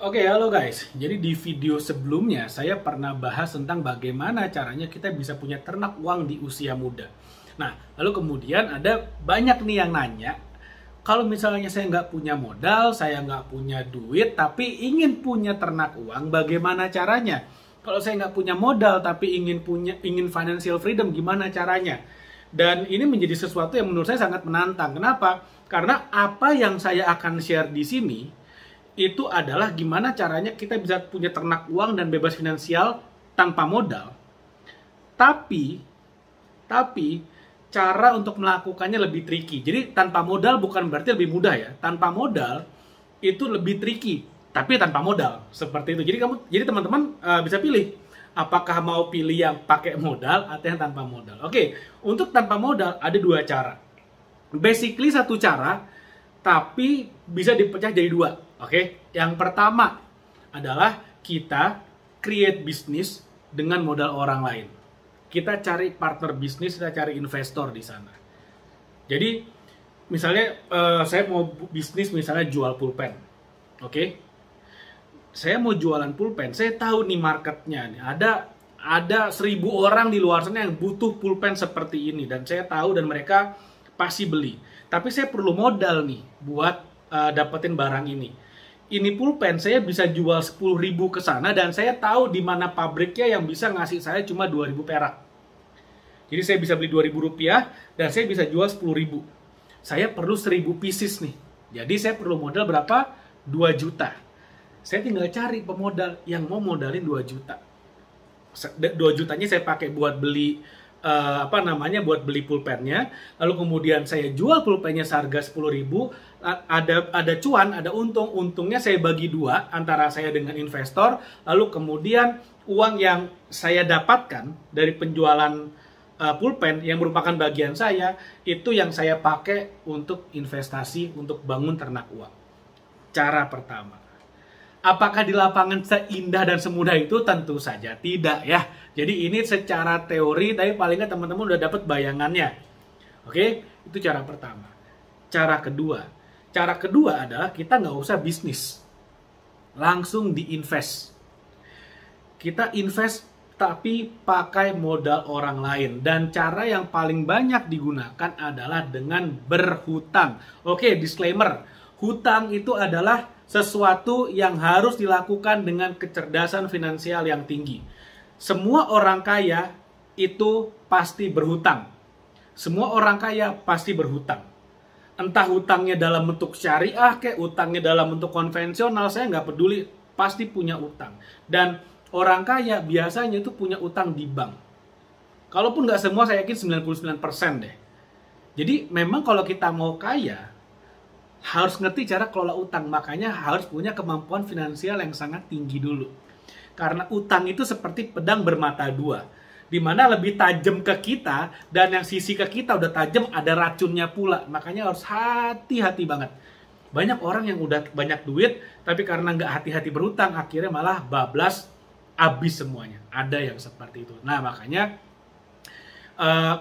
Oke, halo guys. Jadi di video sebelumnya saya pernah bahas tentang bagaimana caranya kita bisa punya ternak uang di usia muda. Nah, lalu kemudian ada banyak nih yang nanya, kalau misalnya saya nggak punya modal, saya nggak punya duit, tapi ingin punya ternak uang, bagaimana caranya? Kalau saya nggak punya modal, tapi ingin financial freedom, gimana caranya? Dan ini menjadi sesuatu yang menurut saya sangat menantang. Kenapa? Karena apa yang saya akan share di sini itu adalah gimana caranya kita bisa punya ternak uang dan bebas finansial tanpa modal. Tapi cara untuk melakukannya lebih tricky. Jadi tanpa modal bukan berarti lebih mudah ya. Tanpa modal itu lebih tricky, tapi tanpa modal seperti itu. Jadi teman-teman bisa pilih apakah mau pilih yang pakai modal atau yang tanpa modal. Oke, untuk tanpa modal ada dua cara. Basically satu cara, tapi bisa dipecah jadi dua. Oke, yang pertama adalah kita create bisnis dengan modal orang lain. Kita cari partner bisnis, kita cari investor di sana. Jadi, misalnya saya mau bisnis misalnya jual pulpen. Oke, saya mau jualan pulpen, saya tahu nih marketnya nih. Ada 1.000 orang di luar sana yang butuh pulpen seperti ini, dan saya tahu dan mereka pasti beli. Tapi saya perlu modal nih buat dapetin barang ini. Ini pulpen saya bisa jual 10.000 ke sana, dan saya tahu di mana pabriknya yang bisa ngasih saya cuma 2.000 perak. Jadi saya bisa beli 2.000 rupiah dan saya bisa jual 10.000. Saya perlu 1.000 pieces nih. Jadi saya perlu modal berapa? 2 juta. Saya tinggal cari pemodal yang mau modalin 2 juta. 2 jutanya saya pakai buat beli buat beli pulpennya, lalu kemudian saya jual pulpennya seharga 10.000, ada cuan, ada untungnya saya bagi dua antara saya dengan investor, lalu kemudian uang yang saya dapatkan dari penjualan pulpen yang merupakan bagian saya, itu yang saya pakai untuk investasi, untuk bangun ternak uang. Cara pertama. Apakah di lapangan seindah dan semudah itu? Tentu saja tidak ya. Jadi ini secara teori, tapi paling nggak teman-teman udah dapat bayangannya. Oke, itu cara pertama. Cara kedua adalah kita nggak usah bisnis. Langsung diinvest. Kita invest tapi pakai modal orang lain. Dan cara yang paling banyak digunakan adalah dengan berhutang. Oke, disclaimer. Hutang itu adalah sesuatu yang harus dilakukan dengan kecerdasan finansial yang tinggi. Semua orang kaya itu pasti berhutang. Semua orang kaya pasti berhutang. Entah hutangnya dalam bentuk syariah, kayak hutangnya dalam bentuk konvensional, saya nggak peduli, pasti punya utang. Dan orang kaya biasanya itu punya utang di bank. Kalaupun nggak semua, saya yakin 99% deh. Jadi memang kalau kita mau kaya, harus ngerti cara kelola utang. Makanya harus punya kemampuan finansial yang sangat tinggi dulu. Karena utang itu seperti pedang bermata dua, dimana lebih tajam ke kita, dan yang sisi ke kita udah tajam, ada racunnya pula. Makanya harus hati-hati banget. Banyak orang yang udah banyak duit, tapi karena nggak hati-hati berhutang, akhirnya malah bablas, habis semuanya. Ada yang seperti itu. Nah makanya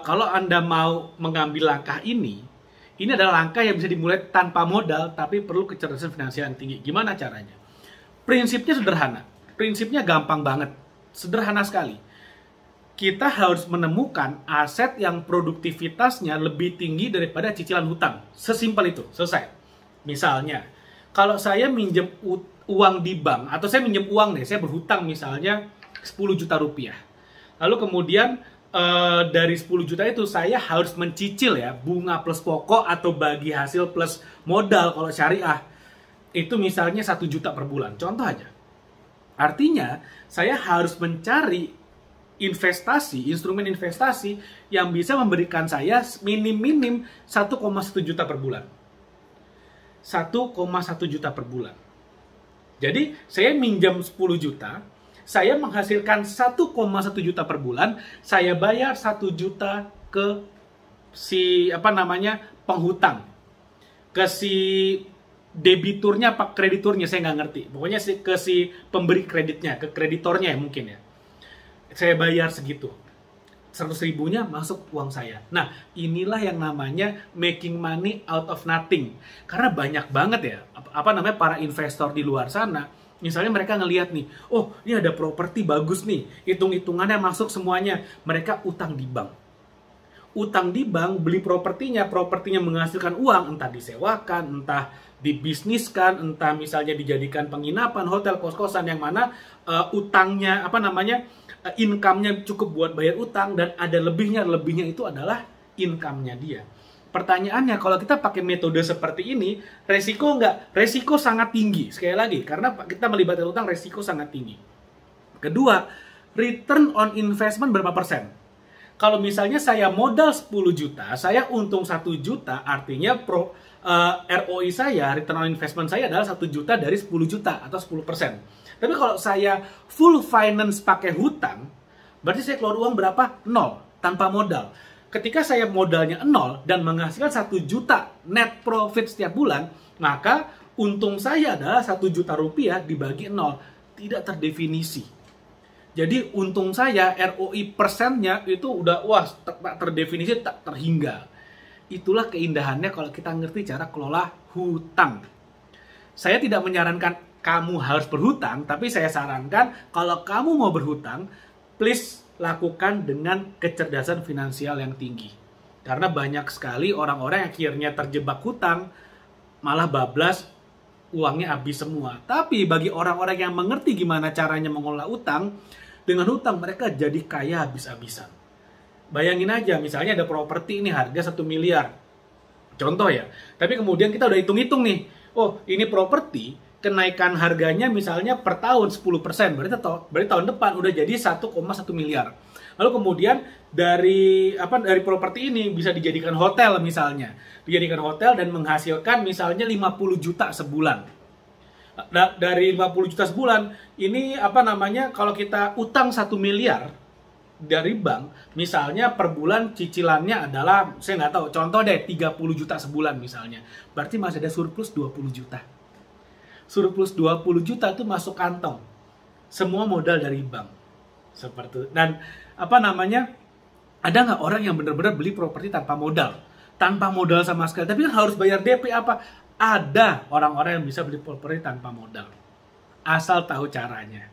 kalau Anda mau mengambil langkah ini adalah langkah yang bisa dimulai tanpa modal, tapi perlu kecerdasan finansial yang tinggi. Gimana caranya? Prinsipnya sederhana. Prinsipnya gampang banget. Sederhana sekali. Kita harus menemukan aset yang produktivitasnya lebih tinggi daripada cicilan hutang. Sesimpel itu. Selesai. Misalnya, kalau saya minjem uang di bank, atau saya minjem uang nih, saya berhutang misalnya 10 juta rupiah. Lalu kemudian dari 10 juta itu saya harus mencicil ya, bunga plus pokok atau bagi hasil plus modal kalau syariah. Itu misalnya 1 juta per bulan. Contoh aja. Artinya, saya harus mencari investasi, instrumen investasi yang bisa memberikan saya minim-minim 1,1 juta per bulan. 1,1 juta per bulan. Jadi, saya minjam 10 juta, saya menghasilkan 1,1 juta per bulan, saya bayar 1 juta ke si penghutang, ke si debiturnya, pak krediturnya, saya nggak ngerti. Pokoknya ke si pemberi kreditnya, ke kreditornya ya mungkin ya. Saya bayar segitu. 100.000-nya masuk uang saya. Nah, inilah yang namanya making money out of nothing. Karena banyak banget ya, para investor di luar sana Misalnya mereka ngelihat nih, oh ini ada properti bagus nih, hitung-hitungannya masuk semuanya. Mereka utang di bank. Utang di bank, beli propertinya menghasilkan uang, entah disewakan, entah dibisniskan, entah misalnya dijadikan penginapan, hotel, kos-kosan, yang mana utangnya, income-nya cukup buat bayar utang, dan ada lebihnya itu adalah income-nya dia. Pertanyaannya, kalau kita pakai metode seperti ini, resiko nggak? Resiko sangat tinggi. Sekali lagi, karena kita melibatkan utang, resiko sangat tinggi. Kedua, return on investment berapa persen? Kalau misalnya saya modal 10 juta, saya untung 1 juta, artinya ROI saya, return on investment saya adalah 1 juta dari 10 juta atau 10%. Tapi kalau saya full finance pakai hutang, berarti saya keluar uang berapa? 0, tanpa modal. Ketika saya modalnya 0 dan menghasilkan 1 juta net profit setiap bulan, maka untung saya adalah 1 juta rupiah dibagi 0. Tidak terdefinisi. Jadi untung saya, ROI persennya itu udah tak terdefinisi, tak terhingga. Itulah keindahannya kalau kita ngerti cara kelola hutang. Saya tidak menyarankan kamu harus berhutang, tapi saya sarankan kalau kamu mau berhutang, please lakukan dengan kecerdasan finansial yang tinggi. Karena banyak sekali orang-orang yang akhirnya terjebak hutang, malah bablas, uangnya habis semua. Tapi bagi orang-orang yang mengerti gimana caranya mengelola utang, dengan hutang mereka jadi kaya habis-habisan. Bayangin aja, misalnya ada properti ini harga 1 miliar. Contoh ya. Tapi kemudian kita udah hitung-hitung nih. Oh, ini properti kenaikan harganya misalnya per tahun 10%, berarti tahun depan udah jadi 1,1 miliar. Lalu kemudian dari properti ini bisa dijadikan hotel misalnya. Dijadikan hotel dan menghasilkan misalnya 50 juta sebulan. Dari 50 juta sebulan, ini kalau kita utang 1 miliar dari bank, misalnya per bulan cicilannya adalah, saya nggak tahu, contoh deh 30 juta sebulan misalnya. Berarti masih ada surplus 20 juta. Surplus 20 juta itu masuk kantong. Semua modal dari bank. Seperti itu. Dan ada nggak orang yang benar-benar beli properti tanpa modal? Tanpa modal sama sekali. Tapi kan harus bayar DP apa? Ada orang-orang yang bisa beli properti tanpa modal. Asal tahu caranya.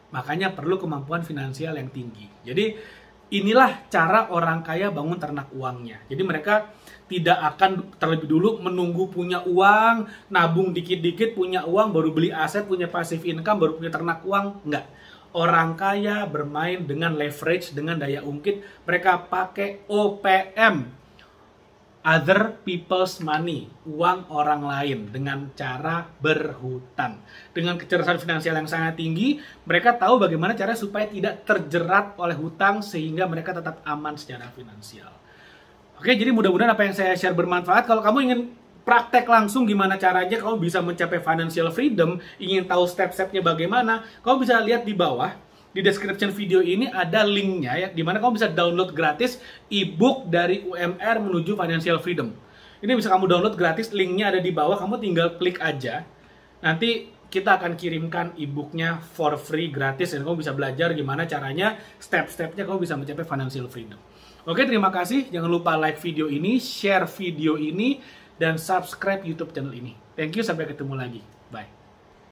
Makanya perlu kemampuan finansial yang tinggi. Jadi inilah cara orang kaya bangun ternak uangnya. Jadi mereka tidak akan terlebih dulu menunggu punya uang, nabung dikit-dikit, punya uang, baru beli aset, punya passive income, baru punya ternak uang. Enggak. Orang kaya bermain dengan leverage, dengan daya ungkit. Mereka pakai OPM. Other people's money, uang orang lain, dengan cara berhutang. Dengan kecerdasan finansial yang sangat tinggi, mereka tahu bagaimana cara supaya tidak terjerat oleh hutang sehingga mereka tetap aman secara finansial. Oke, jadi mudah-mudahan apa yang saya share bermanfaat. Kalau kamu ingin praktek langsung gimana caranya kamu bisa mencapai financial freedom, ingin tahu step-stepnya bagaimana, kamu bisa lihat di bawah. Di description video ini ada linknya ya, di mana kamu bisa download gratis ebook dari UMR menuju financial freedom. Ini bisa kamu download gratis, linknya ada di bawah, kamu tinggal klik aja. Nanti kita akan kirimkan ebooknya for free gratis dan kamu bisa belajar gimana caranya, step-stepnya kamu bisa mencapai financial freedom. Oke, terima kasih. Jangan lupa like video ini, share video ini, dan subscribe YouTube channel ini. Thank you, sampai ketemu lagi. Bye.